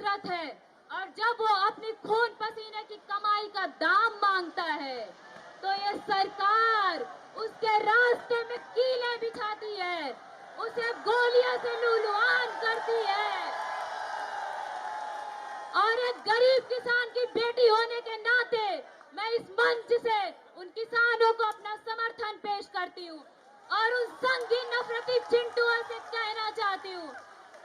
हसरत है, और जब वो अपनी खून पसीने की कमाई का दाम मांगता है तो ये सरकार उसके रास्ते में कीलें बिछाती है, उसे गोलियों से लूलुआन करती है। और एक गरीब किसान की बेटी होने के नाते मैं इस मंच से उन किसानों को अपना समर्थन पेश करती हूँ और उन संगीन नफरती चिंटुओं से कहना चाहती हूँ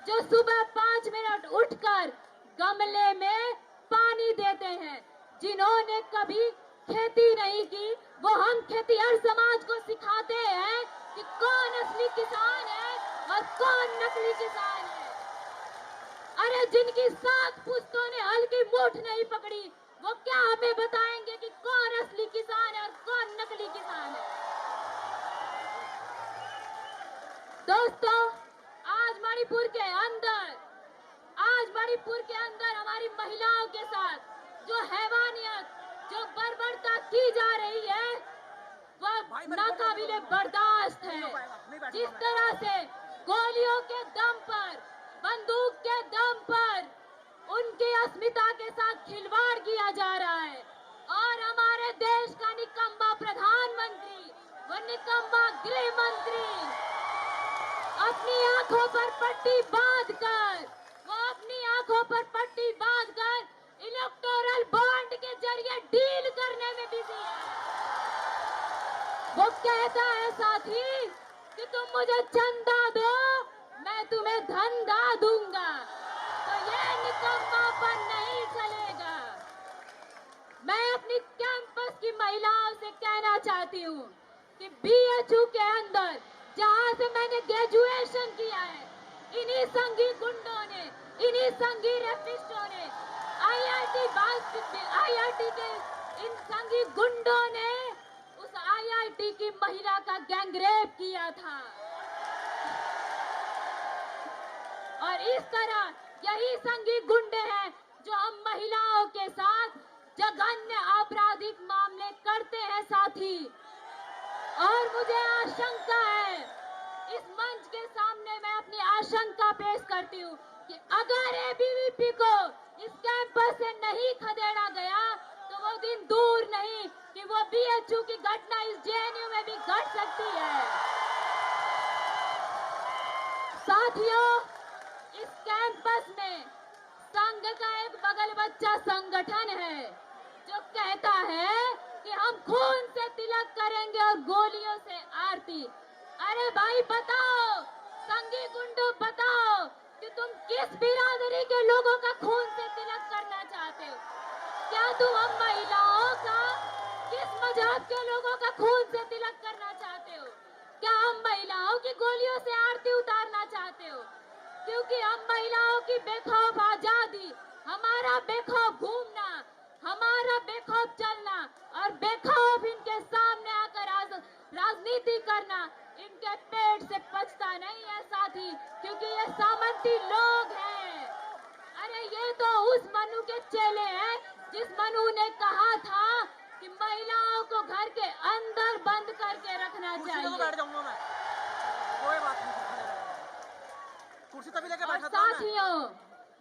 जो सुबह 5 मिनट उठकर गमले में पानी देते हैं, जिन्होंने कभी खेती नहीं की, वो हम खेतीहर समाज को सिखाते हैं कि कौन असली किसान है और कौन नकली किसान है। अरे जिनकी 7 पुश्तों ने हल की मूठ नहीं पकड़ी, वो क्या हमें बताएंगे कि कौन असली किसान है और कौन नकली किसान है। दोस्तों, आज मणिपुर के अंदर हमारी महिलाओं के साथ जो हैवानियत, जो बर्बरता की जा रही है, वह नाकाबिले बर्दाश्त है। जिस तरह से गोलियों के दम पर, बंदूक के दम पर उनकी अस्मिता के साथ खिलवाड़ किया जा रहा है, और हमारे देश का निकम्मा प्रधानमंत्री, वो निकम्मा गृह मंत्री अपनी आंखों पर पट्टी बांधकर इलेक्टोरल बॉन्ड के जरिए डील करने में बिजी है। वो कहता है साथी कि तुम मुझे चंदा दो, मैं तुम्हें धंधा दूंगा, तो ये निकम्मापन नहीं चलेगा। मैं अपनी कैंपस की महिलाओं से कहना चाहती हूँ कि बीएचयू के अंदर जहाँ से मैंने ग्रेजुएशन किया है, इन्हीं संघी गुंडों ने, इन्हीं संघी रेपिस्टों ने, आईआईटी के इन संघी गुंडों ने उस आईआईटी की महिला का गैंगरेप किया था। और इस तरह यही संघी गुंडे हैं जो हम महिलाओं के साथ जघन्य आपराधिक मामले करते हैं साथी। और मुझे आशंका है, इस मंच के सामने मैं अपनी आशंका पेश करती हूँ कि अगर एबीवीपी को इस कैंपस से नहीं खदेड़ा गया तो वो दिन दूर नहीं कि वो बीएचयू की घटना इस जेएनयू में भी घट सकती है। साथियों, इस कैंपस में संघ का एक बगल बच्चा संगठन है जो कहता है कि हम खून से तिलक करेंगे और गोलियों से आरती। अरे भाई बताओ, संघी गुंडों बताओ कि तुम किस बिरादरी के लोगों का खून से तिलक करना चाहते हो? क्या तुम हम महिलाओं का, किस मजहब के लोगों का खून से तिलक करना चाहते हो? क्या हम महिलाओं की गोलियों से आरती उतारना चाहते हो? क्योंकि हम महिलाओं की बेखौफ आजादी, हमारा बेखौफ घूमना, हमारा बेखौफ चलना और बेखौफ इनके सामने आकर राजनीति करना इनके पेट से पचता नहीं है साथी, क्योंकि ये सामंती लोग हैं। अरे ये तो उस मनु के चेले हैं जिस मनु ने कहा था कि महिलाओं को घर के अंदर बंद करके रखना चाहिए। बैठ जाऊंगा मैं, कोई बात नहीं, कुर्सी तभी लेके बैठा था। साथियों,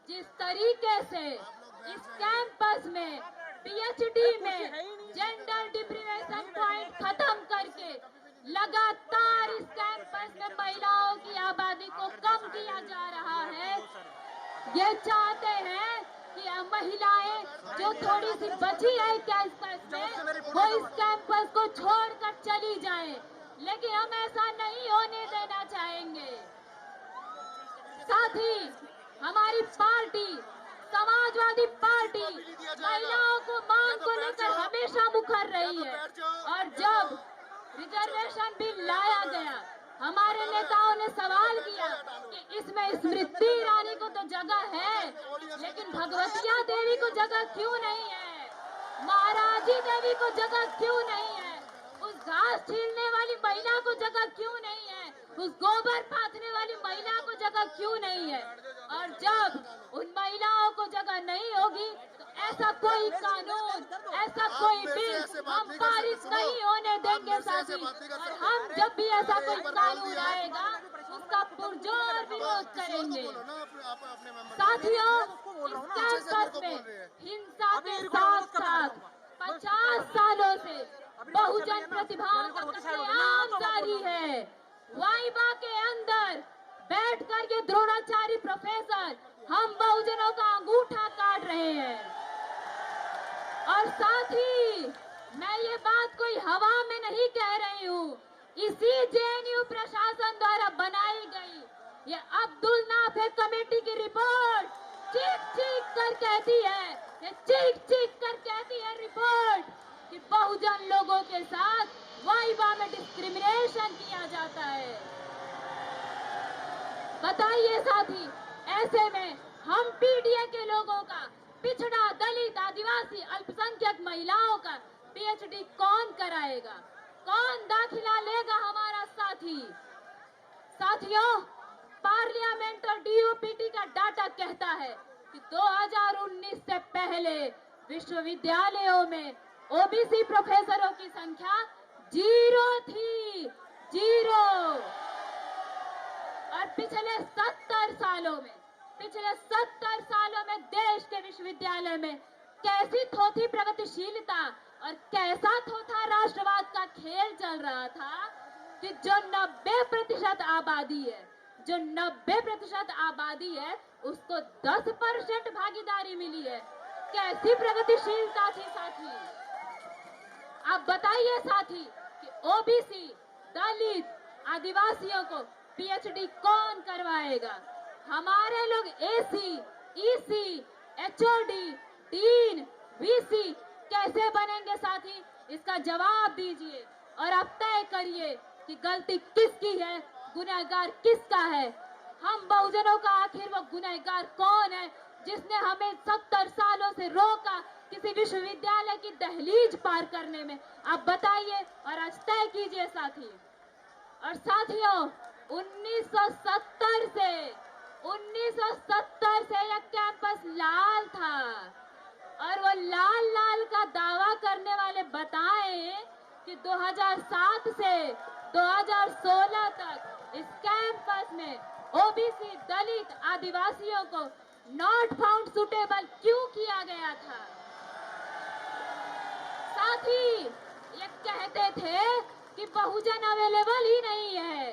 जिस तरीके से इस कैंपस में पीएचडी में जेंडर डिप्रिवेशन पॉइंट खत्म करके लगातार इस कैंपस में महिलाओं की आबादी को कम किया जा रहा है, ये चाहते हैं कि महिलाएं जो थोड़ी सी बची है कैंपस में वो इस कैंपस को छोड़कर चली जाएं, लेकिन हम ऐसा नहीं होने देना चाहेंगे। साथ ही हमारी पार्टी समाजवादी पार्टी महिलाओं को मांग को लेकर हमेशा मुखर रही है, और जब रिजर्वेशन बिल लाया गया हमारे नेताओं ने सवाल किया कि इसमें स्मृति ईरानी को तो जगह है, लेकिन भगवतिया देवी को जगह क्यों नहीं है, महाराजी देवी को जगह क्यों नहीं है, उस घास छीलने वाली महिला को जगह क्यों नहीं है, उस गोबर पाथने वाली महिला को जगह क्यों नहीं है। और जब उन महिलाओं को जगह नहीं होगी तो ऐसा कोई कानून, ऐसा कोई बिल हम पारित नहीं होने देंगे साथी। और हम जब भी ऐसा कोई कानून आएगा उसका पुरजोर विरोध करेंगे। बोलो ना आप अपने मेंबर साथियों, उसको बोल रहा हूँ ना, इस पीछे से मेरे कैंपस को में बोल रही है। हिंसा अभी के रिकॉर्ड साथ उसका साथ मैं 50 सालों से अभी बहुजन चलिए ना, प्रतिभाओं रिकॉर्ड का होते साइड हो जाए ना, कत्लेआम तो मैं बोल जारी रहा हूँ। है। वाइबा के अंदर बैठकर ये द्रोणाचारी प्रोफेसर हम बहुजनों का अंगूठा काट रहे हैं। और साथ ही मैं ये बात कोई हवा में नहीं कह रही हूँ, इसी जेएनयू प्रशासन द्वारा बनाई गई ये अब्दुल नाफे कमेटी की रिपोर्ट चीख चीख कर कहती है, ये चीख चीख कर कहती है रिपोर्ट कि बहुजन लोगों के साथ वाइबा में डिस्क्रिमिनेशन किया जाता है। बताइए साथी, ऐसे में हम पीडीए के लोगों का, पिछड़ा, दलित, आदिवासी, अल्पसंख्यक महिलाओं का पीएचडी कौन कराएगा? कौन दाखिला लेगा हमारा साथी? साथियों, पार्लियामेंट और डीओपीटी का डाटा कहता है कि 2019 से पहले विश्वविद्यालयों में ओबीसी प्रोफेसरों की संख्या 0 थी, 0। और पिछले 70 सालों में देश के विश्वविद्यालय में कैसी थोथी प्रगतिशीलता और कैसा थोथा राष्ट्रवाद का खेल चल रहा था कि जो 90% आबादी है, जो 90% आबादी है, उसको 10% भागीदारी मिली है। कैसी प्रगतिशीलता थी साथी? आप बताइए साथी कि ओबीसी, दलित, आदिवासियों को पीएचडी कौन करवाएगा? हमारे लोग AC, EC, HOD, dean, VC कैसे बनेंगे साथी? इसका जवाब दीजिए और अब तय करिए कि गलती किसकी है, गुनहगार किसका है। हम बहुजनों का आखिर वो गुनहगार कौन है जिसने हमें 70 सालों से रोका किसी विश्वविद्यालय की दहलीज पार करने में? आप बताइए और आज तय कीजिए साथी। और साथियों, 1970 से यह कैंपस लाल था और वो लाल लाल का दावा करने वाले बताएं कि 2007 से 2016 तक इस कैंपस में ओबीसी, दलित, आदिवासियों को नॉट फाउंड सुटेबल क्यों किया गया था? साथ ही ये कहते थे कि बहुजन अवेलेबल ही नहीं है।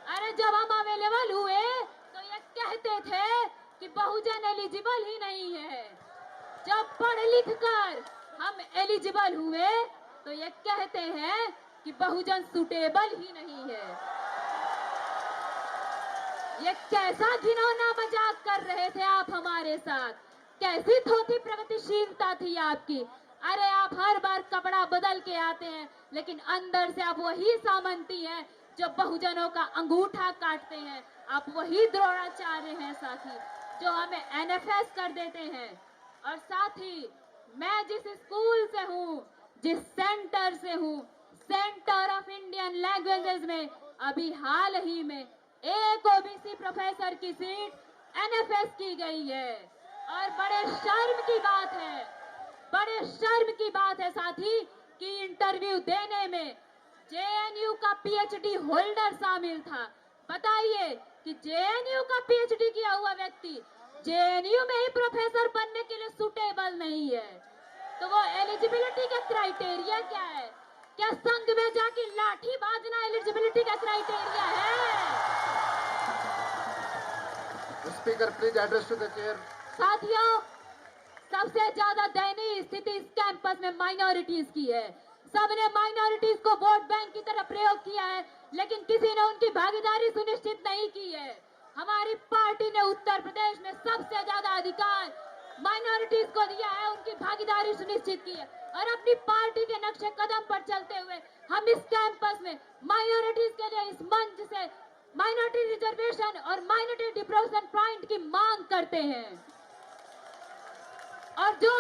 अरे जब हम अवेलेबल हुए तो ये कहते थे कि बहुजन एलिजिबल ही नहीं है। जब पढ़ लिख कर हम एलिजिबल हुए तो ये कहते हैं कि बहुजन सुटेबल ही नहीं है। ये कैसा घिनौना मजाक कर रहे थे आप हमारे साथ? कैसी थोथी प्रगतिशीलता थी आपकी? अरे आप हर बार कपड़ा बदल के आते हैं, लेकिन अंदर से आप वही सामंती हैं जो बहुजनों का अंगूठा काटते हैं। आप वही द्रोणाचार्य हैं साथी, जो हमें एनएफएस कर देते हैं। और साथ ही मैं जिस स्कूल से हूँ, जिस सेंटर से हूँ, सेंटर ऑफ इंडियन लैंग्वेजेस में अभी हाल ही में एक ओबीसी प्रोफेसर की सीट एनएफएस की गई है। और बड़े शर्म की बात है, बड़े शर्म की बात है साथी कि इंटरव्यू देने में जेएनयू का पीएचडी होल्डर शामिल था। बताइए कि जेएनयू का पीएचडी किया हुआ व्यक्ति जेएनयू में ही प्रोफेसर बनने के लिए सुटेबल नहीं है, तो वो एलिजिबिलिटी का क्राइटेरिया क्या है? क्या संघ में जाके लाठी बाजना एलिजिबिलिटी का क्राइटेरिया है? Speaker please address to the chair. साथियों, सबसे ज्यादा दयनीय स्थिति इस कैंपस में माइनॉरिटीज की है। सबने माइनॉरिटीज को वोट बैंक की तरह प्रयोग किया है, लेकिन किसी ने उनकी भागीदारी सुनिश्चित नहीं की है। हमारी पार्टी ने उत्तर प्रदेश में सबसे ज्यादा अधिकार माइनॉरिटीज को दिया है, उनकी भागीदारी सुनिश्चित की है। और अपनी पार्टी के नक्शे कदम पर चलते हुए हम इस कैंपस में माइनॉरिटीज के लिए इस मंच से माइनॉरिटी रिजर्वेशन और माइनॉरिटी डिप्रोशन पॉइंट की मांग करते हैं। और जो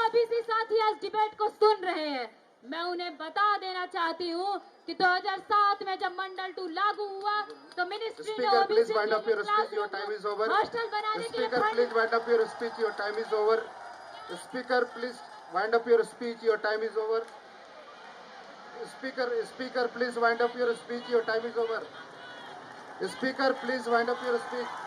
ओबीसी साथी आज डिबेट को सुन रहे हैं, मैं उन्हें बता देना चाहती हूँ कि 2007 में जब मंडल 2 लागू हुआ तो मिनिस्ट्री ने Speaker, please OBC wind up your speech. Your time is over. Hostel बनाने के लिए Speaker, please wind up your speech. Your time is over. Speaker, please wind up your speech. Your time is over. Speaker, please wind up your speech. Your time is over. Speaker, please wind up your speech.